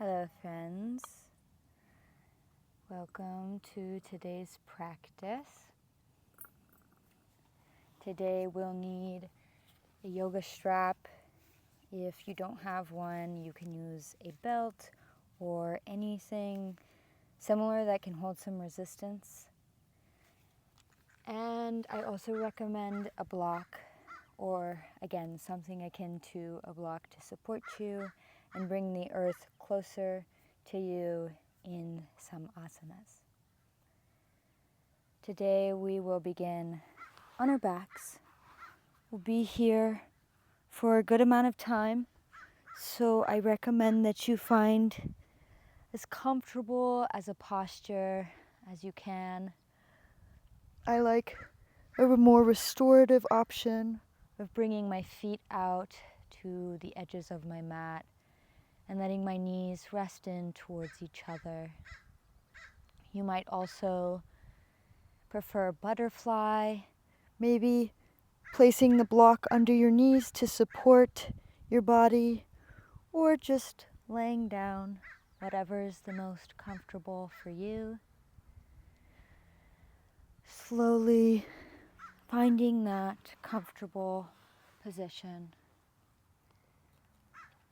Hello friends, welcome to today's practice. Today we'll need a yoga strap. If you don't have one, you can use a belt or anything similar that can hold some resistance. And I also recommend a block, or again, something akin to a block to support you and bring the earth closer to you in some asanas. Today we will begin on our backs. We'll be here for a good amount of time, so I recommend that you find as comfortable as a posture as you can. I like a more restorative option of bringing my feet out to the edges of my mat and letting my knees rest in towards each other. You might also prefer butterfly, maybe placing the block under your knees to support your body, or just laying down, whatever is the most comfortable for you. Slowly finding that comfortable position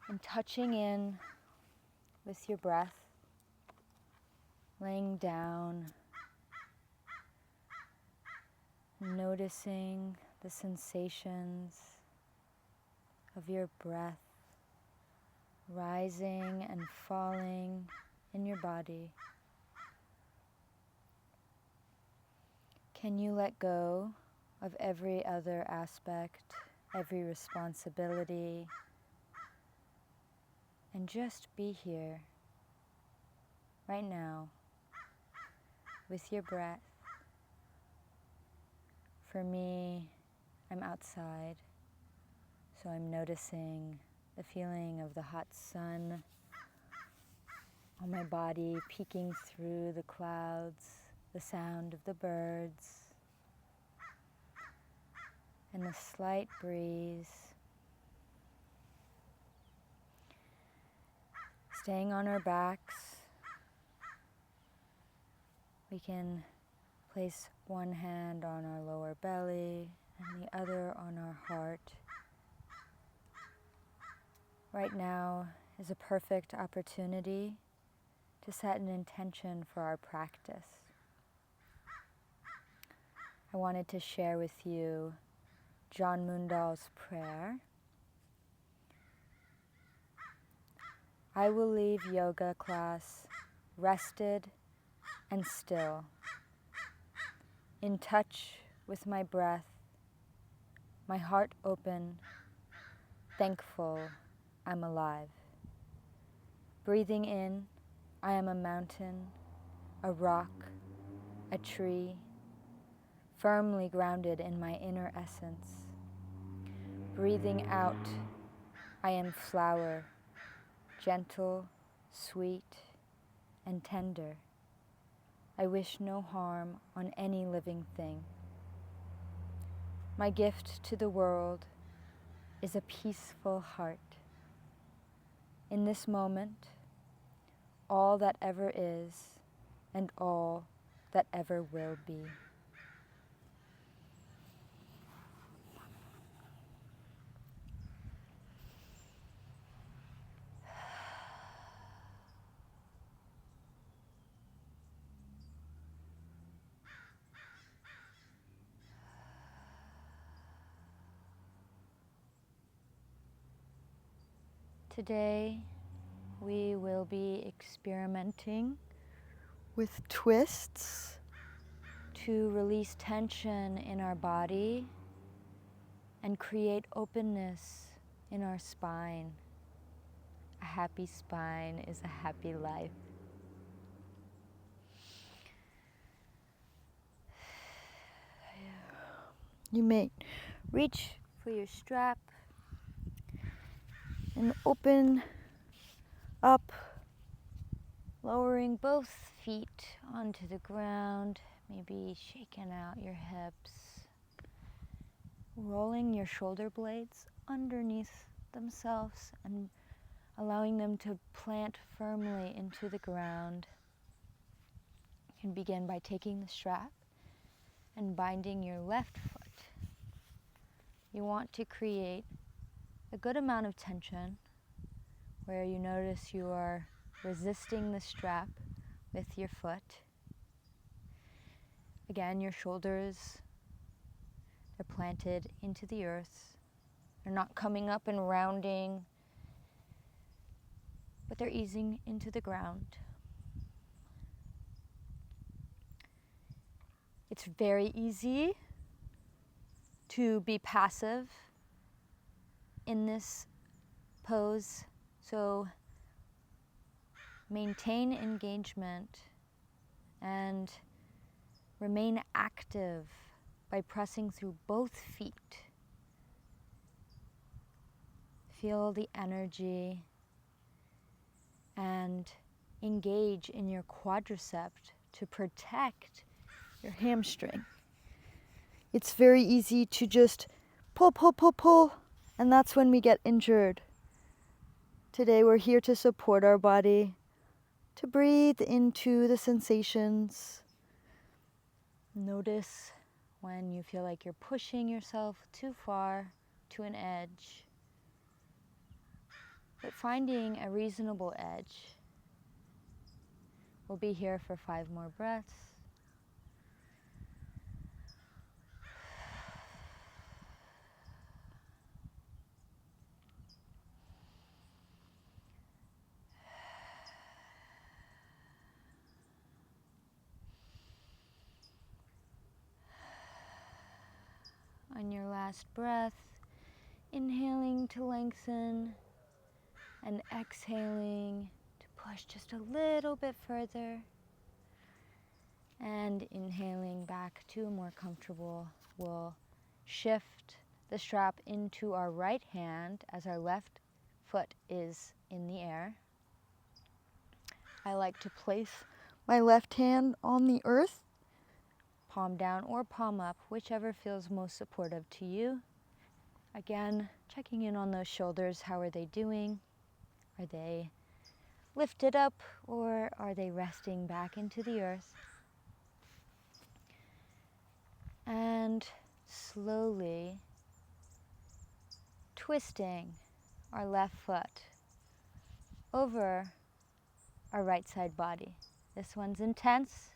and touching in with your breath, laying down, noticing the sensations of your breath rising and falling in your body. Can you let go of every other aspect, every responsibility, and just be here, right now, with your breath? For me, I'm outside, so I'm noticing the feeling of the hot sun on my body peeking through the clouds, the sound of the birds, and the slight breeze. Staying on our backs, we can place one hand on our lower belly and the other on our heart. Right now is a perfect opportunity to set an intention for our practice. I wanted to share with you John Mundell's prayer. I will leave yoga class rested and still, in touch with my breath, my heart open, thankful I'm alive. Breathing in, I am a mountain, a rock, a tree, firmly grounded in my inner essence. Breathing out, I am flower, gentle, sweet, and tender. I wish no harm on any living thing. My gift to the world is a peaceful heart. In this moment, all that ever is and all that ever will be. Today, we will be experimenting with twists to release tension in our body and create openness in our spine. A happy spine is a happy life. You may reach for your strap and open up, lowering both feet onto the ground, maybe shaking out your hips, rolling your shoulder blades underneath themselves and allowing them to plant firmly into the ground. You can begin by taking the strap and binding your left foot. You want to create a good amount of tension where you notice you are resisting the strap with your foot. Again, your shoulders are planted into the earth. They're not coming up and rounding, but they're easing into the ground. It's very easy to be passive in this pose, so maintain engagement and remain active by pressing through both feet. Feel the energy and engage in your quadricep to protect your hamstring. It's very easy to just pull, and that's when we get injured. Today we're here to support our body, to breathe into the sensations. Notice when you feel like you're pushing yourself too far to an edge, but finding a reasonable edge. We'll be here for 5 more breaths. On your last breath, inhaling to lengthen and exhaling to push just a little bit further. And inhaling back to a more comfortable, we'll shift the strap into our right hand as our left foot is in the air. I like to place my left hand on the earth, palm down or palm up, whichever feels most supportive to you. Again, checking in on those shoulders. How are they doing? Are they lifted up or are they resting back into the earth? And slowly twisting our left foot over our right side body. This one's intense,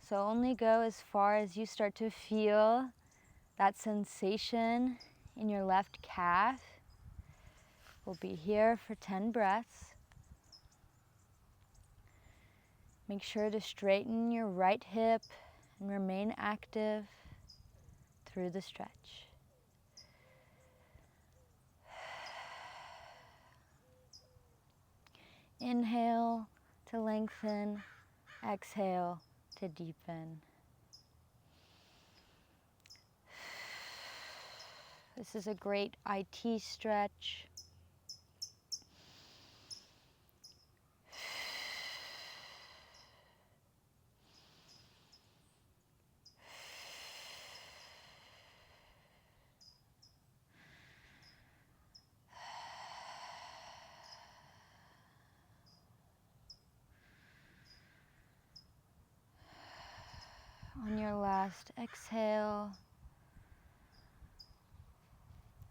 so only go as far as you start to feel that sensation in your left calf. We'll be here for 10 breaths. Make sure to straighten your right hip and remain active through the stretch. Inhale to lengthen, exhale to deepen. This is a great IT stretch. On your last exhale,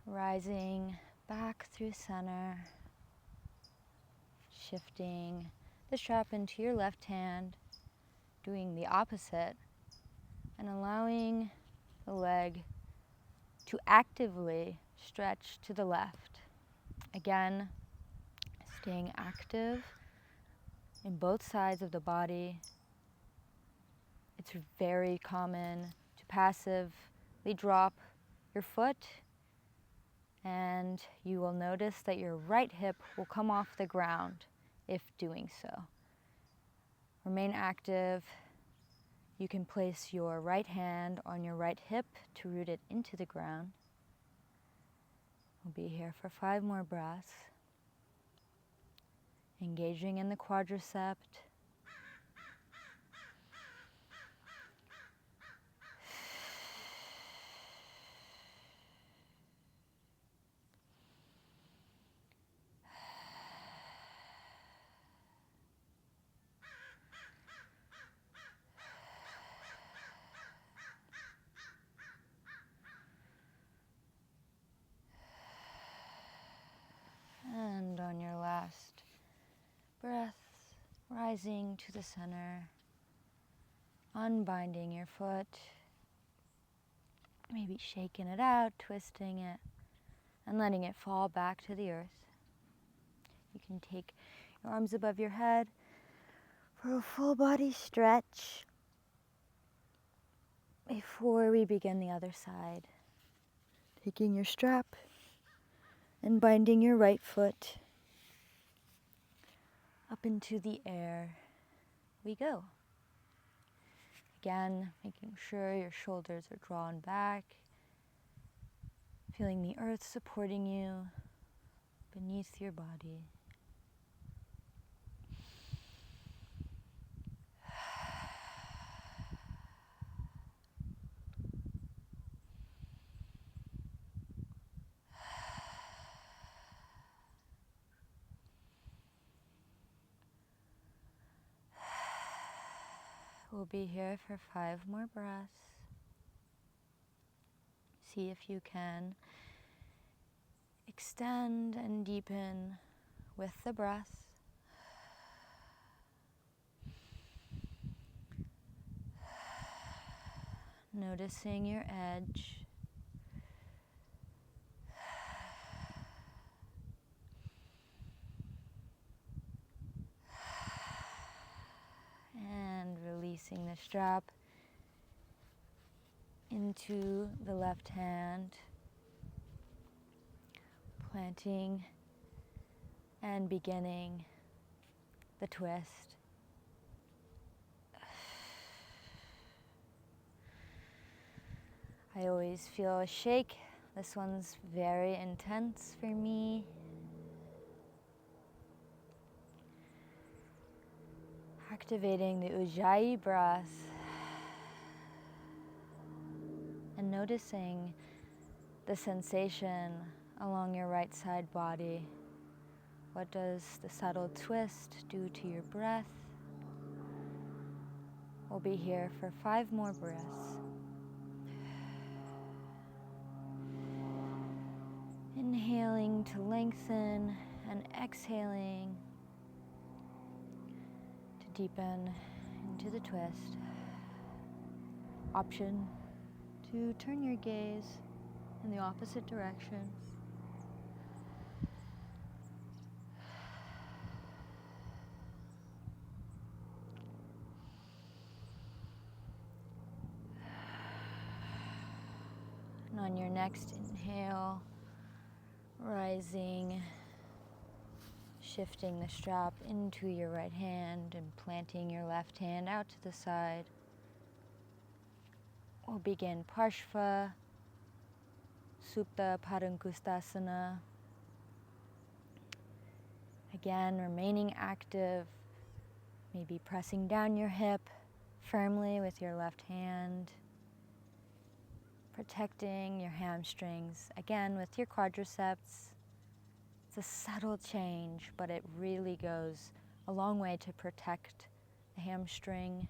rising back through center, shifting the strap into your left hand, doing the opposite, and allowing the leg to actively stretch to the left. Again, staying active in both sides of the body. It's very common to passively drop your foot, and you will notice that your right hip will come off the ground if doing so. Remain active. You can place your right hand on your right hip to root it into the ground. We'll be here for 5 more breaths. Engaging in the quadricep. rising to the center, unbinding your foot, maybe shaking it out, twisting it, and letting it fall back to the earth. You can take your arms above your head for a full body stretch before we begin the other side. Taking your strap and binding your right foot up into the air we go. Again, making sure your shoulders are drawn back, feeling the earth supporting you beneath your body. We'll be here for 5 more breaths. See if you can extend and deepen with the breath. Noticing your edge. And releasing the strap into the left hand. Planting and beginning the twist. I always feel a shake. This one's very intense for me. Activating the Ujjayi breath and noticing the sensation along your right side body. What does the subtle twist do to your breath? We'll be here for 5 more breaths. Inhaling to lengthen and exhaling to deepen into the twist. Option to turn your gaze in the opposite direction. And on your next inhale, rising, shifting the strap into your right hand and planting your left hand out to the side. We'll begin Parshva, Supta Padangustasana. Again, remaining active, maybe pressing down your hip firmly with your left hand, protecting your hamstrings, again with your quadriceps. It's a subtle change, but it really goes a long way to protect the hamstring.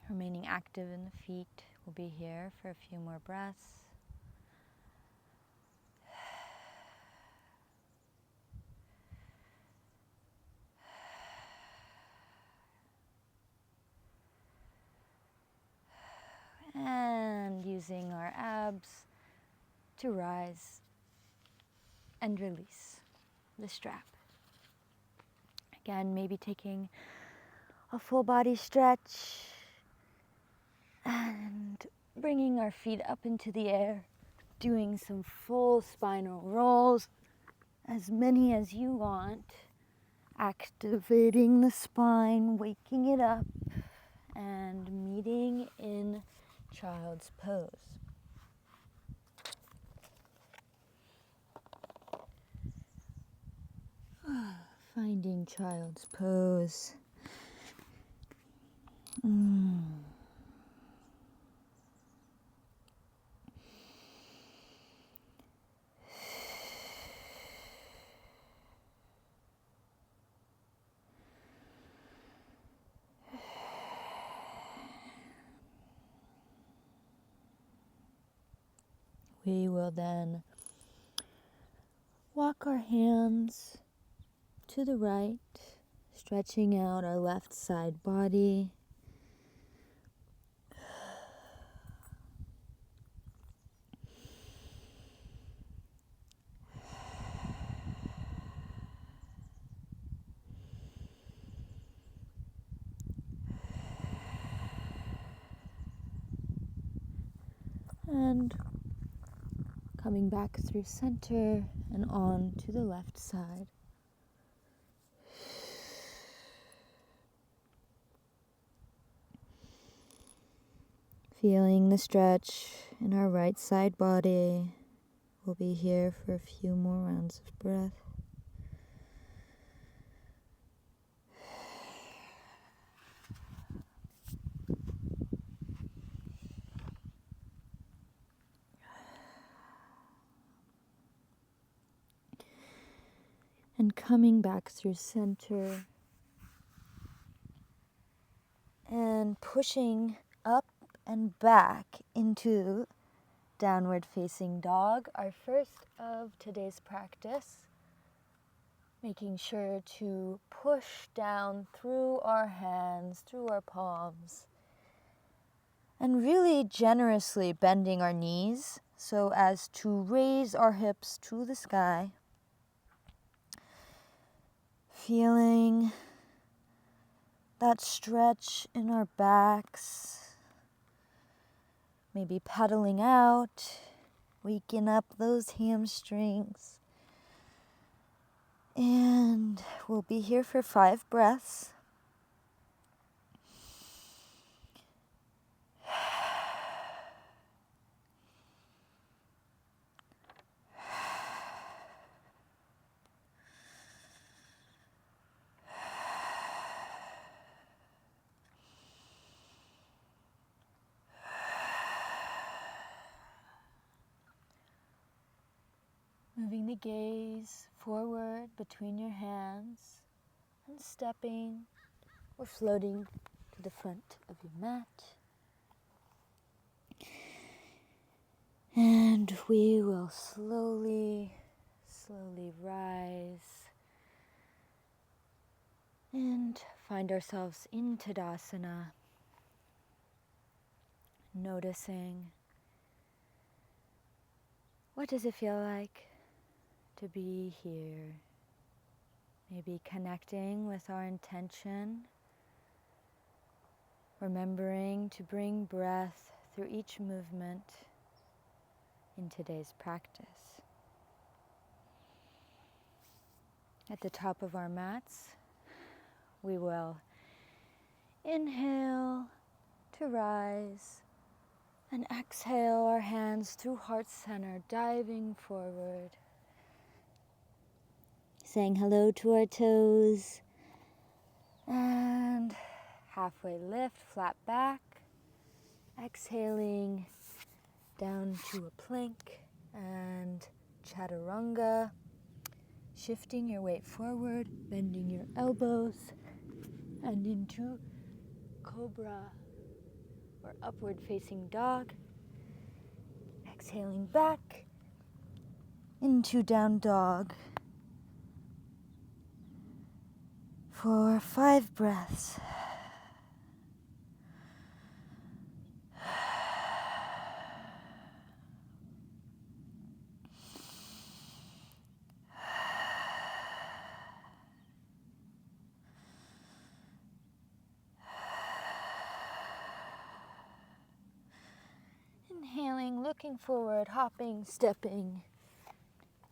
Remaining active in the feet. We'll be here for a few more breaths. And using our abs to rise and release the strap. Again, maybe taking a full body stretch and bringing our feet up into the air, doing some full spinal rolls, as many as you want, activating the spine, waking it up, and meeting in child's pose. Finding child's pose. We will then walk our hands to to the right, stretching out our left side body. And coming back through center and on to the left side. Feeling the stretch in our right side body. We'll be here for a few more rounds of breath. And coming back through center and pushing up and back into downward facing dog, our first of today's practice. Making sure to push down through our hands, through our palms, and really generously bending our knees so as to raise our hips to the sky. Feeling that stretch in our backs, maybe pedaling out, waking up those hamstrings. And we'll be here for 5 breaths. Moving the gaze forward between your hands and stepping or floating to the front of your mat. And we will slowly rise and find ourselves in Tadasana, noticing what does it feel like to be here. Maybe connecting with our intention, remembering to bring breath through each movement in today's practice. At the top of our mats, we will inhale to rise and exhale our hands through heart center, diving forward. Saying hello to our toes, and halfway lift, flat back, exhaling down to a plank and chaturanga, shifting your weight forward, bending your elbows, and into cobra or upward facing dog, exhaling back into down dog. For 5 breaths. Inhaling, looking forward, hopping, stepping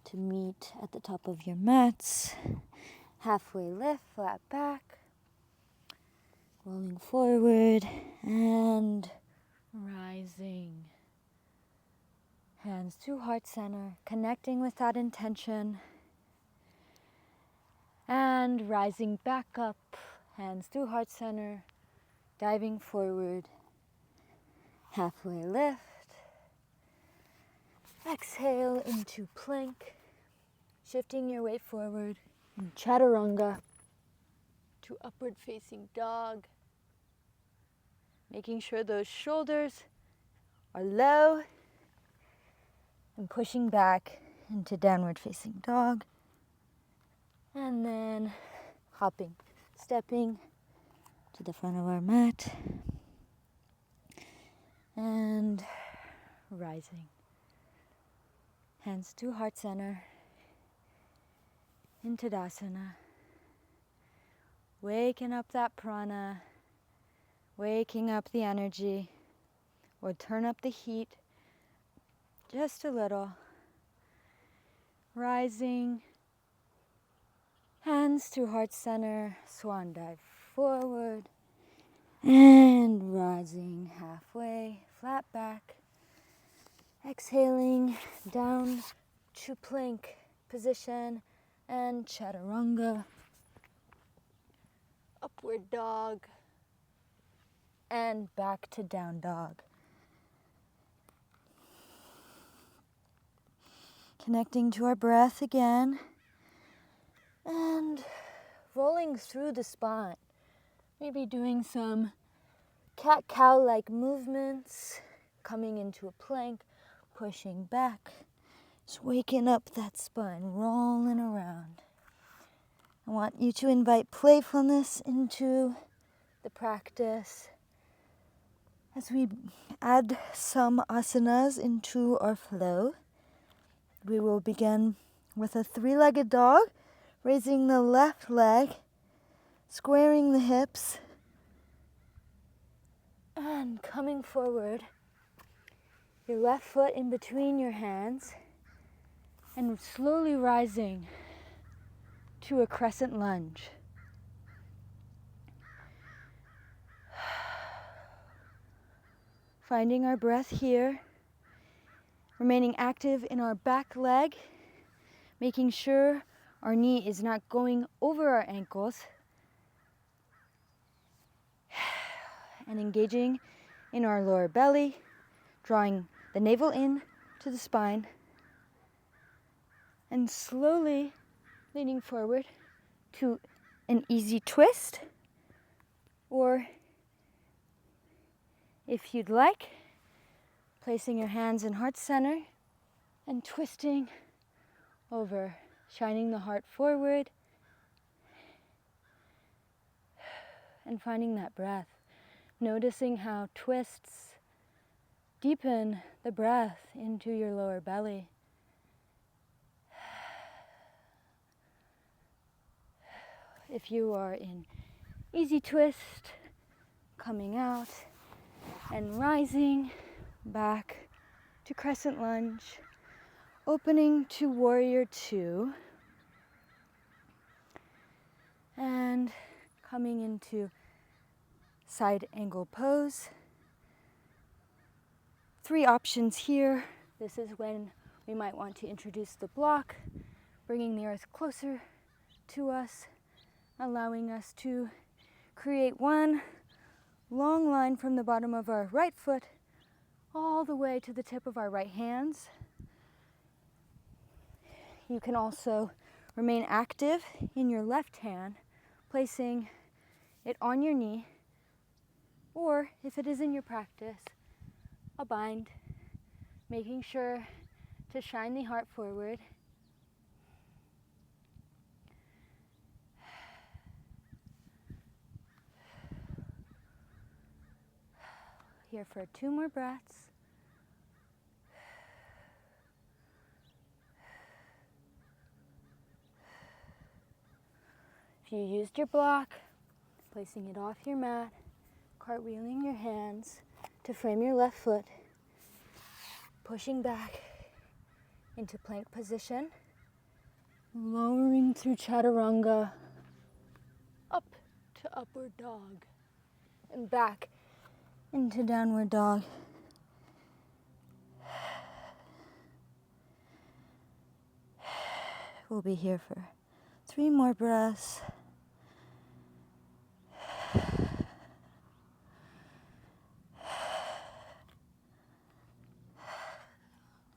to meet at the top of your mats. Halfway lift, flat back, rolling forward and rising. Hands to heart center, connecting with that intention. And rising back up, hands to heart center, diving forward. Halfway lift. Exhale into plank, shifting your weight forward. And chaturanga to upward facing dog. Making sure those shoulders are low and pushing back into downward facing dog. And then hopping, stepping to the front of our mat. And rising. Hands to heart center. Into Tadasana. Waking up that prana. Waking up the energy. Or turn up the heat just a little. Rising. Hands to heart center. Swan dive forward. And rising halfway. Flat back. Exhaling down to plank position and chaturanga. Upward dog. And back to down dog. Connecting to our breath again. And rolling through the spine. Maybe doing some cat-cow-like movements. Coming into a plank. Pushing back, just waking up that spine, rolling around. I want you to invite playfulness into the practice as we add some asanas into our flow. We will begin with a three-legged dog, raising the left leg, squaring the hips, and coming forward. Your left foot in between your hands and slowly rising to a crescent lunge. Finding our breath here, remaining active in our back leg, making sure our knee is not going over our ankles, and engaging in our lower belly, drawing the navel in to the spine, and slowly leaning forward to an easy twist, or if you'd like, placing your hands in heart center and twisting over, shining the heart forward, and finding that breath, noticing how twists deepen the breath into your lower belly. If you are in easy twist, coming out and rising back to crescent lunge, opening to warrior two, and coming into side angle pose. 3 options here. This is when we might want to introduce the block, bringing the earth closer to us, allowing us to create one long line from the bottom of our right foot all the way to the tip of our right hands. You can also remain active in your left hand, placing it on your knee, or if it is in your practice, a bind, making sure to shine the heart forward. Here for 2 more breaths. If you used your block, placing it off your mat, cartwheeling your hands to frame your left foot, pushing back into plank position, lowering through chaturanga, up to upward dog, and back into downward dog. We'll be here for 3 more breaths.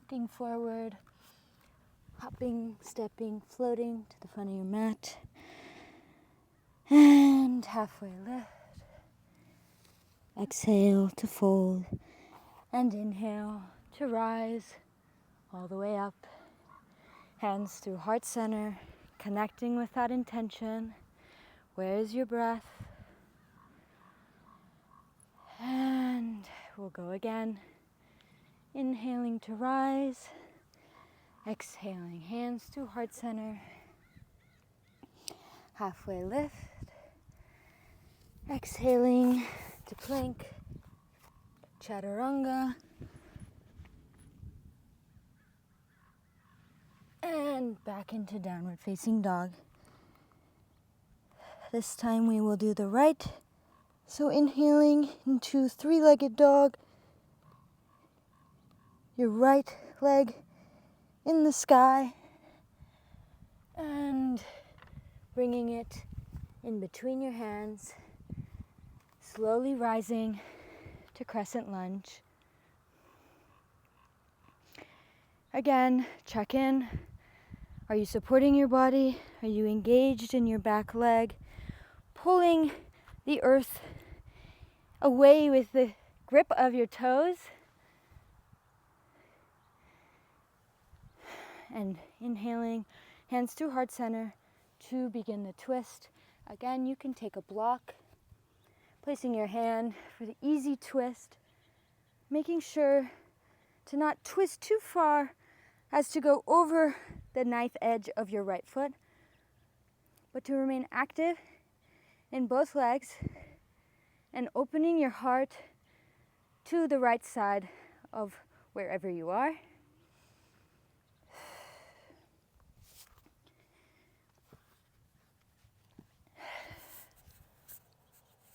Looking forward, hopping, stepping, floating to the front of your mat. And halfway lift. Exhale to fold. And inhale to rise all the way up. Hands through heart center, connecting with that intention. Where is your breath? And we'll go again. Inhaling to rise. Exhaling, hands to heart center. Halfway lift. Exhaling to plank. Chaturanga. And back into downward facing dog. This time we will do the right. So inhaling into three-legged dog. Your right leg in the sky. And bringing it in between your hands. Slowly rising to crescent lunge. Again, check in. Are you supporting your body? Are you engaged in your back leg? Pulling the earth away with the grip of your toes. And inhaling, hands to heart center to begin the twist. Again, you can take a block, placing your hand for the easy twist, making sure to not twist too far as to go over the knife edge of your right foot, but to remain active in both legs and opening your heart to the right side of wherever you are.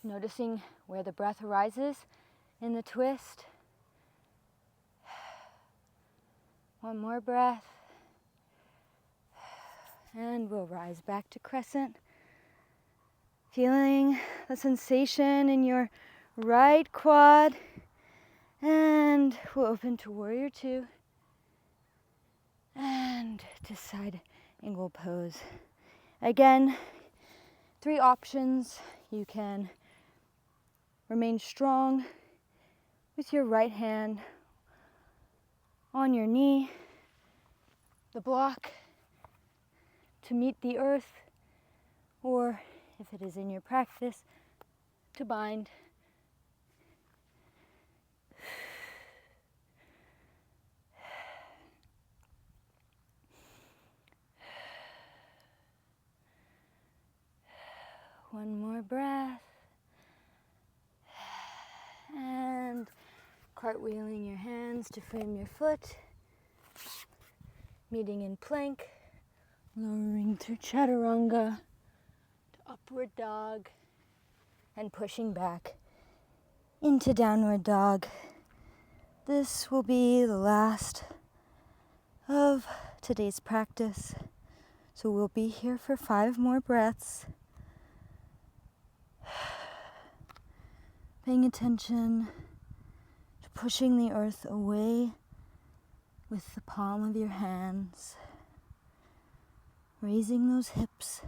Noticing where the breath arises in the twist. One more breath. And we'll rise back to crescent. Feeling the sensation in your right quad. And we'll open to warrior two. And to side angle pose. Again, 3 options. You can remain strong with your right hand on your knee, the block to meet the earth, or if it is in your practice, to bind. One more breath. And cartwheeling your hands to frame your foot. Meeting in plank. Lowering through chaturanga to upward dog. And pushing back into downward dog. This will be the last of today's practice. So we'll be here for 5 more breaths. Paying attention to pushing the earth away with the palm of your hands. Raising those hips.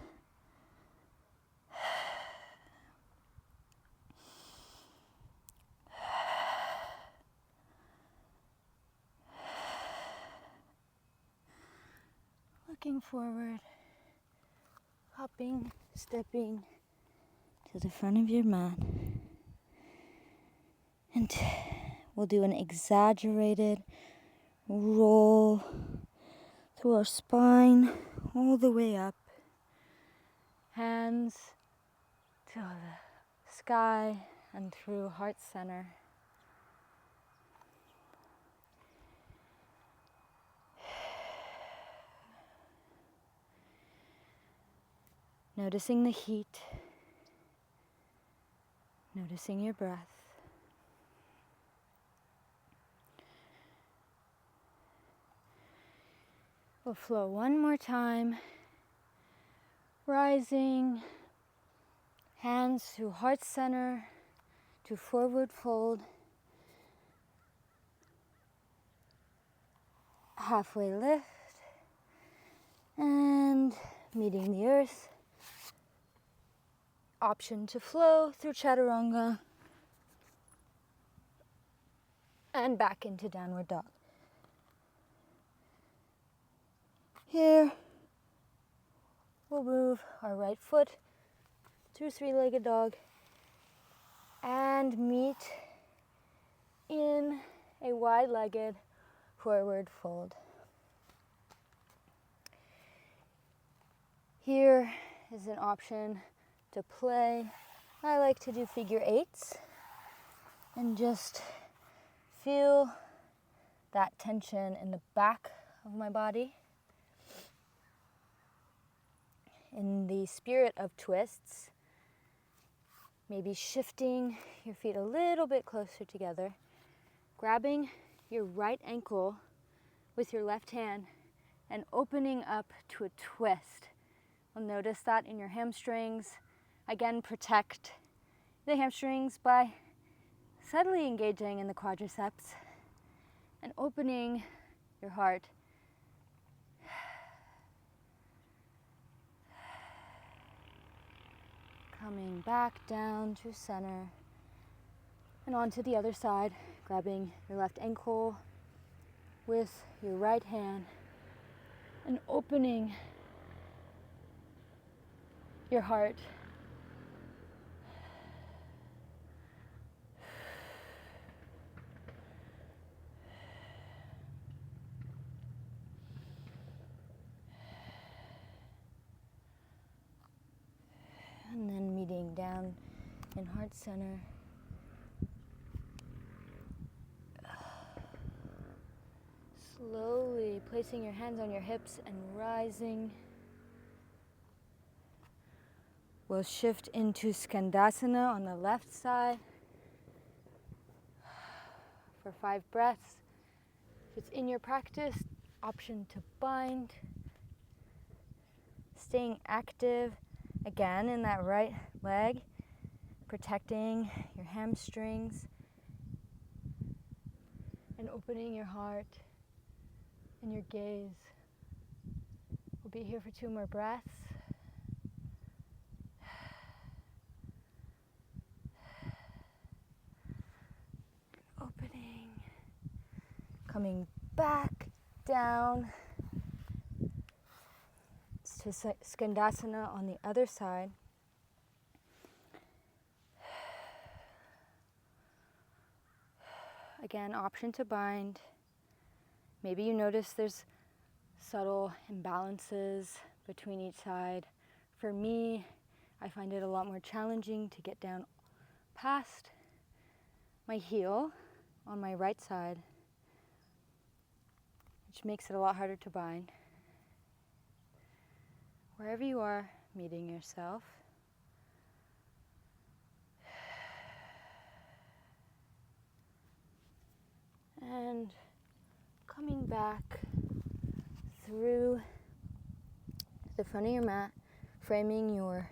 Looking forward. Hopping, stepping to the front of your mat. And we'll do an exaggerated roll through our spine all the way up. Hands to the sky and through heart center. Noticing the heat. Noticing your breath. We'll flow one more time. Rising, hands to heart center, to forward fold. Halfway lift. And meeting the earth. Option to flow through chaturanga. And back into downward dog. Here, we'll move our right foot through three-legged dog and meet in a wide-legged forward fold. Here is an option to play. I like to do figure eights and just feel that tension in the back of my body. In the spirit of twists, maybe shifting your feet a little bit closer together, grabbing your right ankle with your left hand and opening up to a twist. You'll notice that in your hamstrings. Again, protect the hamstrings by subtly engaging in the quadriceps and opening your heart. Coming back down to center and onto the other side, grabbing your left ankle with your right hand and opening your heart. And then meeting down in heart center. Slowly placing your hands on your hips and rising. We'll shift into Skandasana on the left side for 5 breaths. If it's in your practice, option to bind. Staying active again in that right leg, protecting your hamstrings and opening your heart and your gaze. We'll be here for 2 more breaths. Opening, coming back down to Skandasana on the other side. Again, option to bind. Maybe you notice there's subtle imbalances between each side. For me, I find it a lot more challenging to get down past my heel on my right side, which makes it a lot harder to bind. Wherever you are, meeting yourself. And coming back through the front of your mat, framing your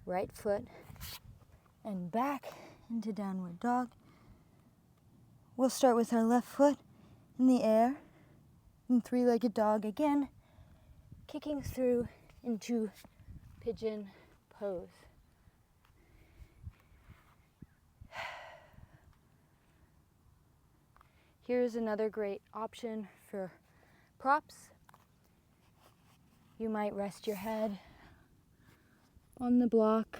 right foot and back into downward dog. We'll start with our left foot in the air in three-legged dog again, kicking through into pigeon pose. Here's another great option for props. You might rest your head on the block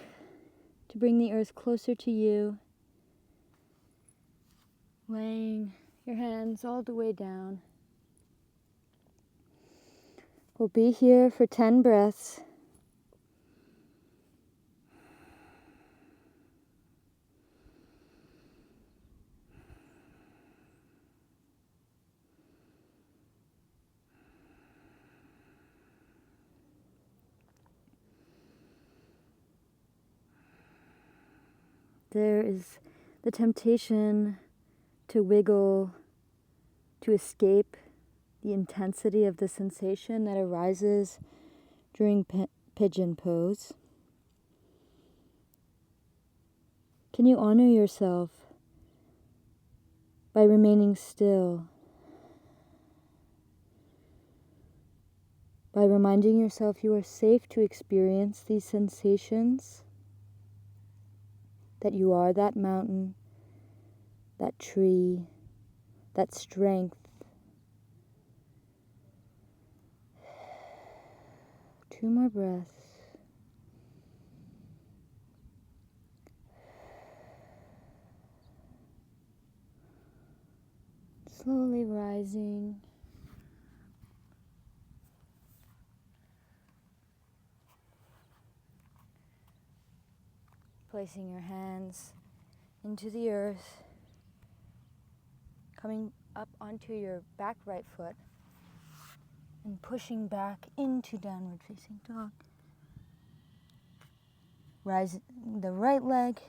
to bring the earth closer to you, laying your hands all the way down. We'll be here for 10 breaths. There is the temptation to wiggle, to escape the intensity of the sensation that arises during pigeon pose. Can you honor yourself by remaining still, by reminding yourself you are safe to experience these sensations, that you are that mountain, that tree, that strength. 2 more breaths. Placing your hands into the earth, coming up onto your back right foot, and pushing back into downward facing dog. Rising the right leg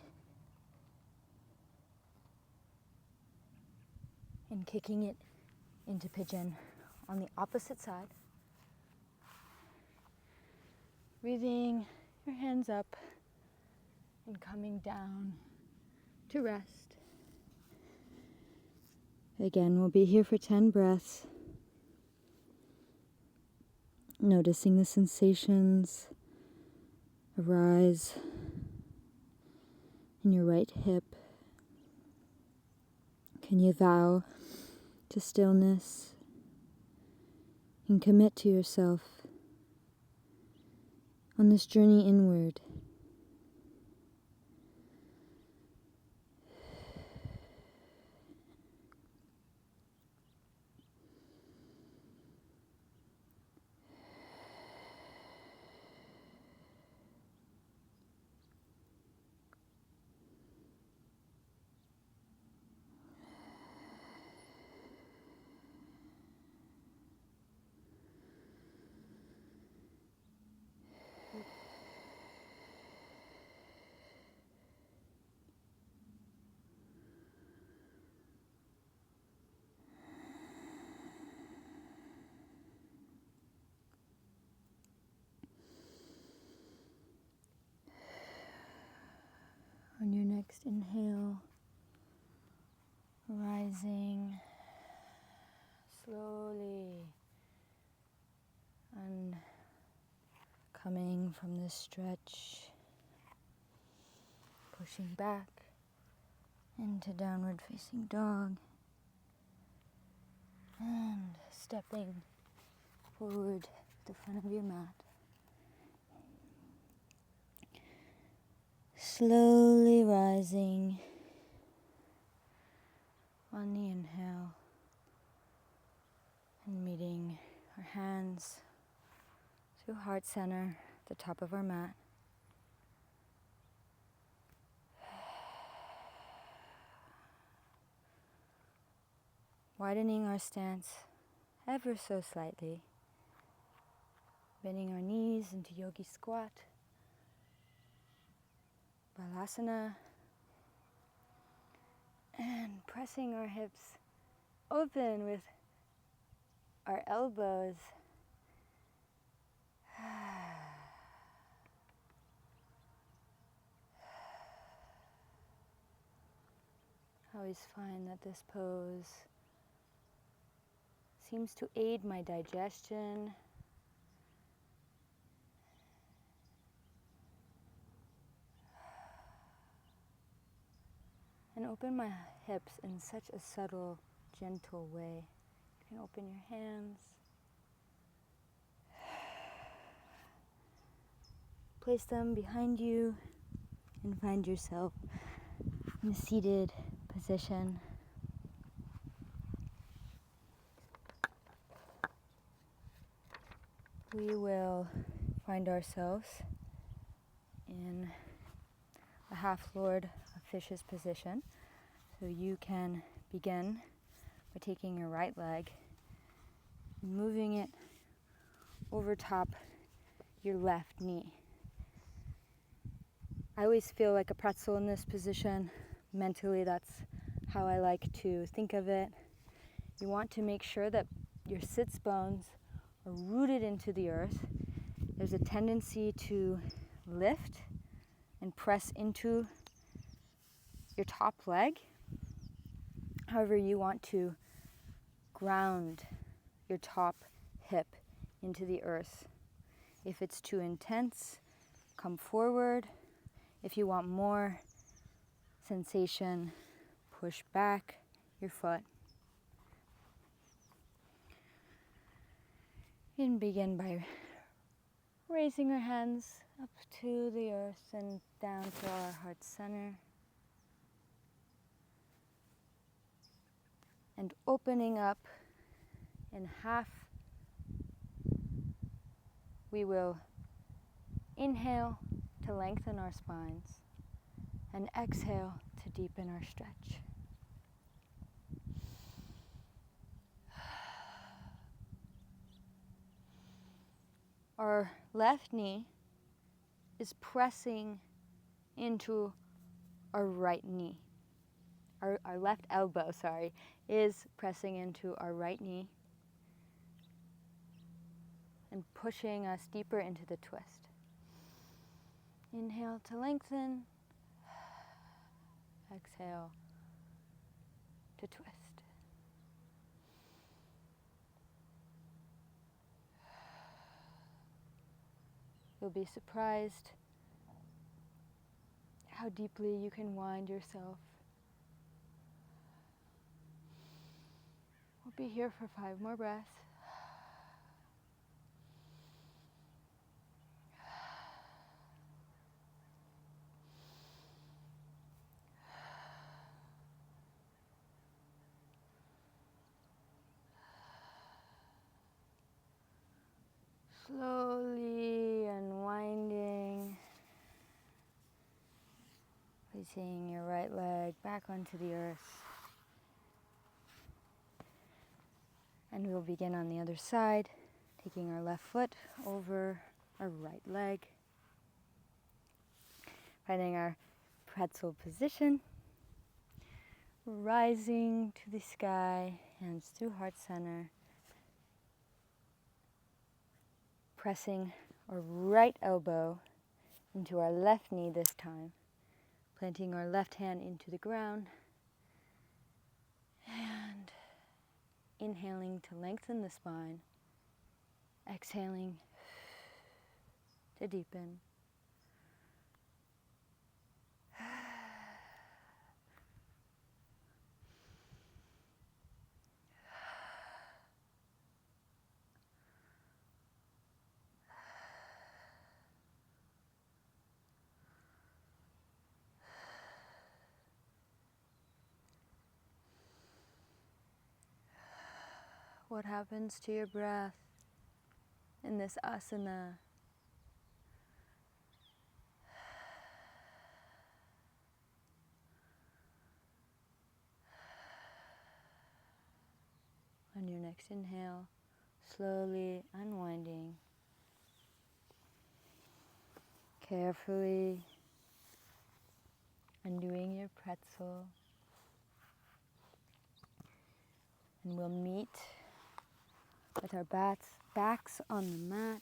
and kicking it into pigeon on the opposite side. Breathing your hands up and coming down to rest. Again, we'll be here for 10 breaths. Noticing the sensations arise in your right hip. Can you vow to stillness and commit to yourself on this journey inward? On your next inhale, rising slowly and coming from this stretch, pushing back into downward facing dog, and stepping forward to the front of your mat. Slowly rising on the inhale and meeting our hands to heart center at the top of our mat. Widening our stance ever so slightly, bending our knees into yogi squat, balasana, and pressing our hips open with our elbows. I always find that this pose seems to aid my digestion and open my hips in such a subtle, gentle way. You can open your hands, place them behind you, and find yourself in a seated position. We will find ourselves in a half-lord of fishes position. So you can begin by taking your right leg, moving it over top your left knee. I always feel like a pretzel in this position. Mentally, that's how I like to think of it. You want to make sure that your sits bones are rooted into the earth. There's a tendency to lift and press into your top leg. However, you want to ground your top hip into the earth. If it's too intense, come forward. If you want more sensation, push back your foot. And begin by raising our hands up to the earth and down to our heart center. And opening up in half, we will inhale to lengthen our spines. And exhale to deepen our stretch. Our left knee is pressing into our right knee. Our left elbow, is pressing into our right knee and pushing us deeper into the twist. Inhale to lengthen. Exhale to twist. You'll be surprised how deeply you can wind yourself. We'll be here for 5 more breaths. Slowly unwinding, placing your right leg back onto the earth. And we'll begin on the other side, taking our left foot over our right leg, finding our pretzel position, rising to the sky, hands through heart center, pressing our right elbow into our left knee this time, planting our left hand into the ground, and inhaling to lengthen the spine, exhaling to deepen. What happens to your breath in this asana? On your next inhale, slowly unwinding, carefully undoing your pretzel, and we'll meet with our backs on the mat.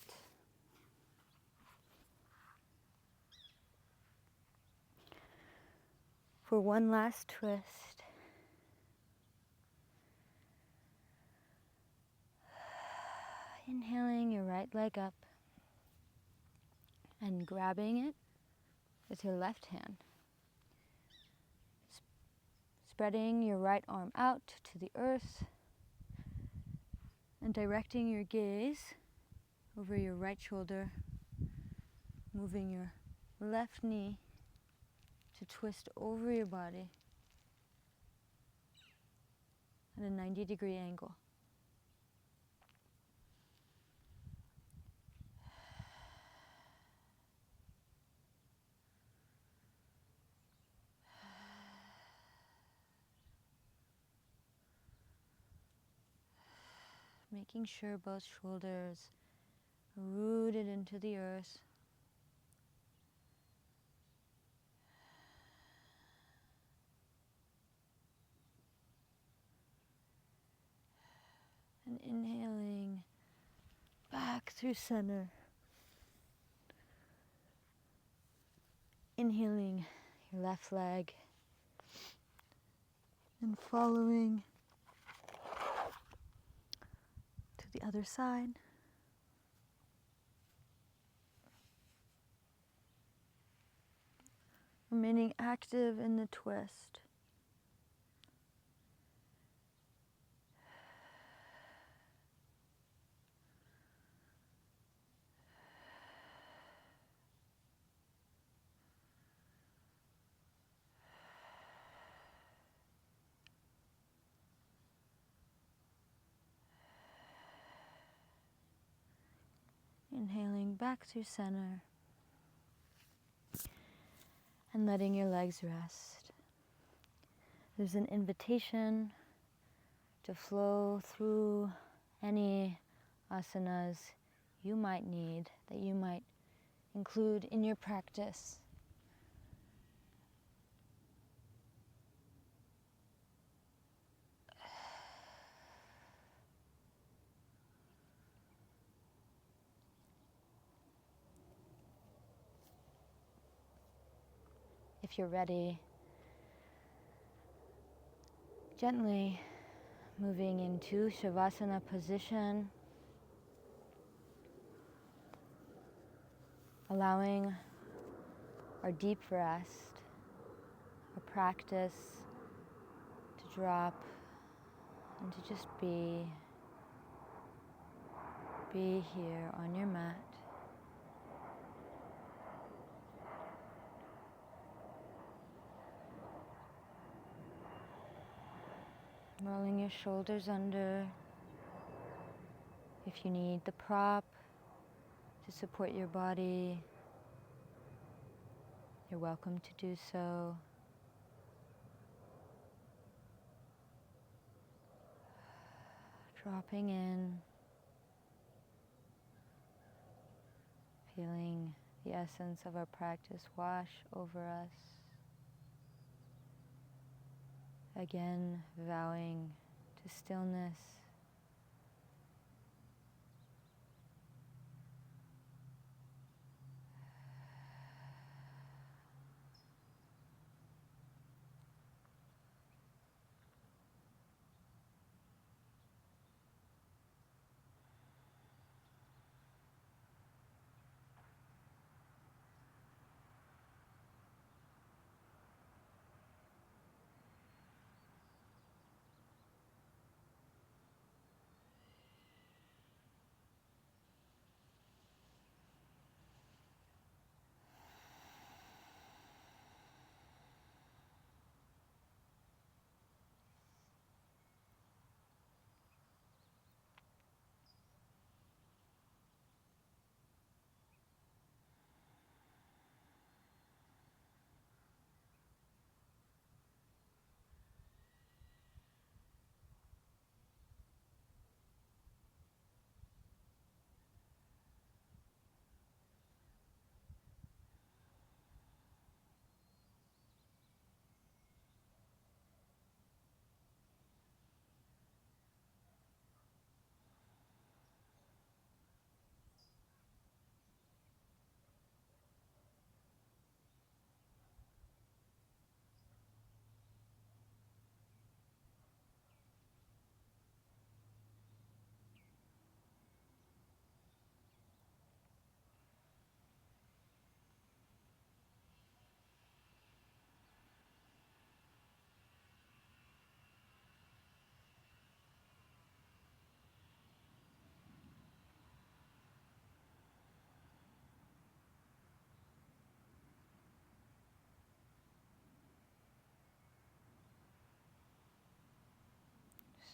For one last twist. Inhaling your right leg up and grabbing it with your left hand. Spreading your right arm out to the earth and directing your gaze over your right shoulder, moving your left knee to twist over your body at a 90-degree angle. Making sure both shoulders are rooted into the earth. And inhaling back through center. Inhaling your left leg and following to the other side. Remaining active in the twist. Inhaling back through center. and letting your legs rest. There's an invitation to flow through any asanas you might need, that you might include in your practice. If you're ready, gently moving into Shavasana position, allowing our deep rest, our practice to drop and to just be here on your mat. Rolling your shoulders under. If you need the prop to support your body, you're welcome to do so. Dropping in, feeling the essence of our practice wash over us. Again, vowing to stillness.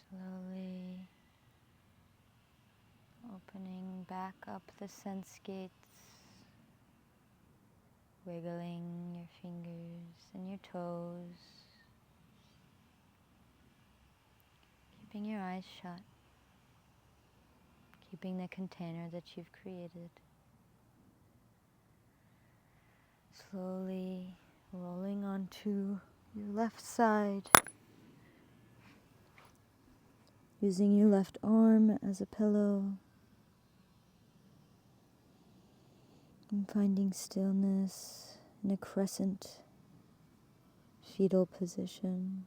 Slowly opening back up the sense gates, wiggling your fingers and your toes, keeping your eyes shut, keeping the container that you've created. Slowly rolling onto your left side, using your left arm as a pillow, and finding stillness in a crescent fetal position.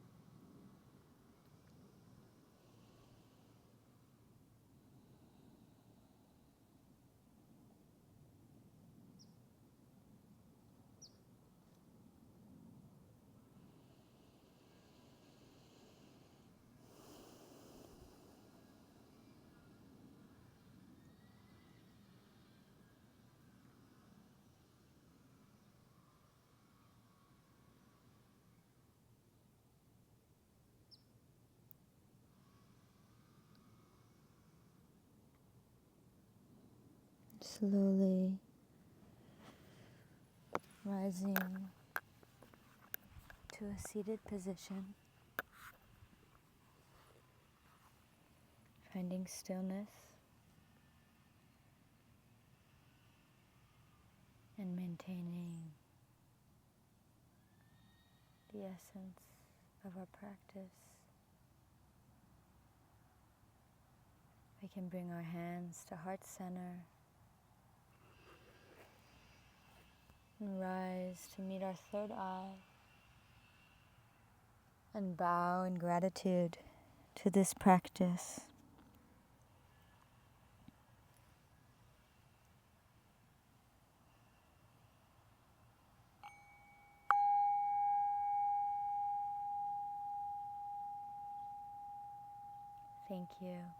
Slowly rising to a seated position, finding stillness and maintaining the essence of our practice. We can bring our hands to heart center and rise to meet our third eye and bow in gratitude to this practice. Thank you.